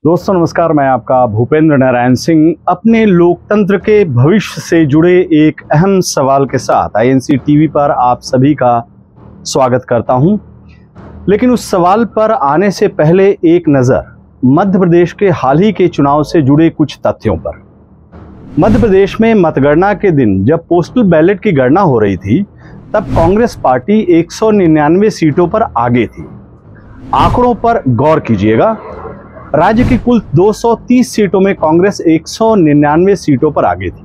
दोस्तों नमस्कार, मैं आपका भूपेंद्र नारायण सिंह अपने लोकतंत्र के भविष्य से जुड़े एक अहम सवाल के साथ आईएनसी टीवी पर आप सभी का स्वागत करता हूं। लेकिन उस सवाल पर आने से पहले एक नज़र मध्य प्रदेश के हाल ही के चुनाव से जुड़े कुछ तथ्यों पर। मध्य प्रदेश में मतगणना के दिन जब पोस्टल बैलेट की गणना हो रही थी तब कांग्रेस पार्टी 199 सीटों पर आगे थी। आंकड़ों पर गौर कीजिएगा, राज्य की कुल 230 सीटों में कांग्रेस 199 सीटों पर आगे थी।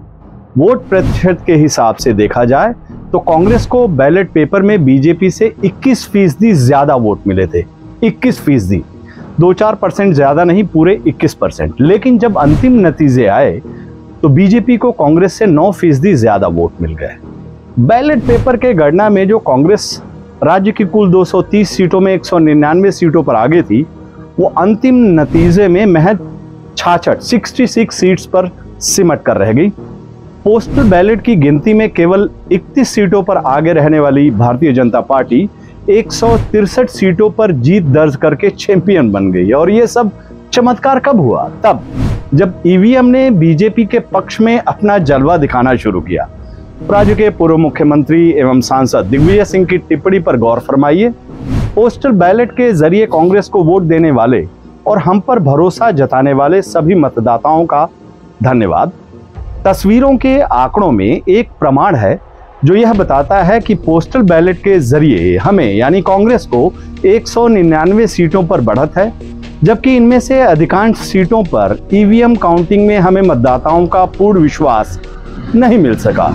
वोट प्रतिशत के हिसाब से देखा जाए तो कांग्रेस को बैलेट पेपर में बीजेपी से 21% ज्यादा वोट मिले थे। 21%, 2-4% ज्यादा नहीं, पूरे 21%। लेकिन जब अंतिम नतीजे आए तो बीजेपी को कांग्रेस से 9% ज्यादा वोट मिल गए। बैलेट पेपर के गणना में जो कांग्रेस राज्य की कुल 230 सीटों में 199 सीटों पर आगे थी, वो अंतिम नतीजे में महज 66 सीट्स पर सिमट कर रह गई। पोस्टल बैलेट की गिनती में केवल 31 सीटों पर आगे रहने वाली भारतीय जनता पार्टी 163 सीटों पर जीत दर्ज करके चैंपियन बन गई। और ये सब चमत्कार कब हुआ? तब जब ईवीएम ने बीजेपी के पक्ष में अपना जलवा दिखाना शुरू किया। राज्य के पूर्व मुख्यमंत्री एवं सांसद दिग्विजय सिंह की टिप्पणी पर गौर फरमाइए। पोस्टल बैलेट के जरिए कांग्रेस को वोट देने वाले और हम पर भरोसा जताने वाले सभी मतदाताओं का धन्यवाद। तस्वीरों के आंकड़ों में एक प्रमाण है जो यह बताता है कि पोस्टल बैलेट के जरिए हमें यानी कांग्रेस को 199 सीटों पर बढ़त है, जबकि इनमें से अधिकांश सीटों पर ईवीएम काउंटिंग में हमें मतदाताओं का पूर्ण विश्वास नहीं मिल सका।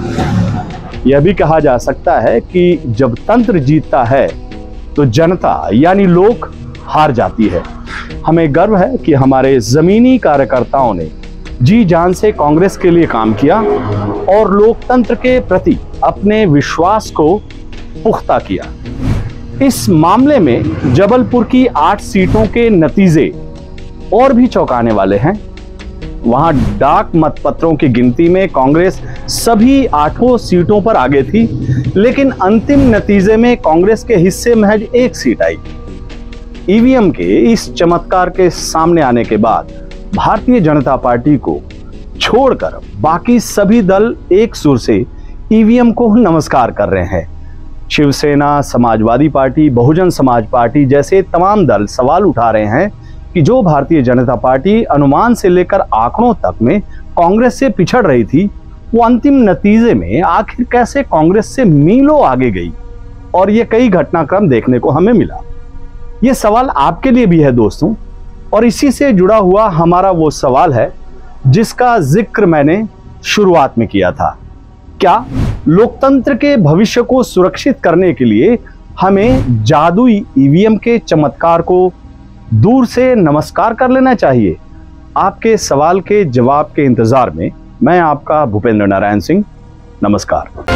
यह भी कहा जा सकता है कि जब तंत्र जीतता है तो जनता यानी लोग हार जाती है। हमें गर्व है कि हमारे जमीनी कार्यकर्ताओं ने जी जान से कांग्रेस के लिए काम किया और लोकतंत्र के प्रति अपने विश्वास को पुख्ता किया। इस मामले में जबलपुर की 8 सीटों के नतीजे और भी चौंकाने वाले हैं। वहां डाक मतपत्रों की गिनती में कांग्रेस सभी 8 सीटों पर आगे थी, लेकिन अंतिम नतीजे में कांग्रेस के हिस्से महज 1 सीट आई। ईवीएम के इस चमत्कार के सामने आने के बाद भारतीय जनता पार्टी को छोड़कर बाकी सभी दल एक सुर से ईवीएम को नमस्कार कर रहे हैं। शिवसेना, समाजवादी पार्टी, बहुजन समाज पार्टी जैसे तमाम दल सवाल उठा रहे हैं कि जो भारतीय जनता पार्टी अनुमान से लेकर आंकड़ों तक में कांग्रेस से पिछड़ रही थी, वो अंतिम नतीजे में आखिर कैसे कांग्रेस से मीलों आगे गई। और ये कई घटनाक्रम देखने को हमें मिला। ये सवाल आपके लिए भी है दोस्तों, और इसी से जुड़ा हुआ हमारा वो सवाल है जिसका जिक्र मैंने शुरुआत में किया था। क्या लोकतंत्र के भविष्य को सुरक्षित करने के लिए हमें जादुई ईवीएम के चमत्कार को दूर से नमस्कार कर लेना चाहिए? आपके सवाल के जवाब के इंतजार में मैं आपका भूपेंद्र नारायण सिंह। नमस्कार।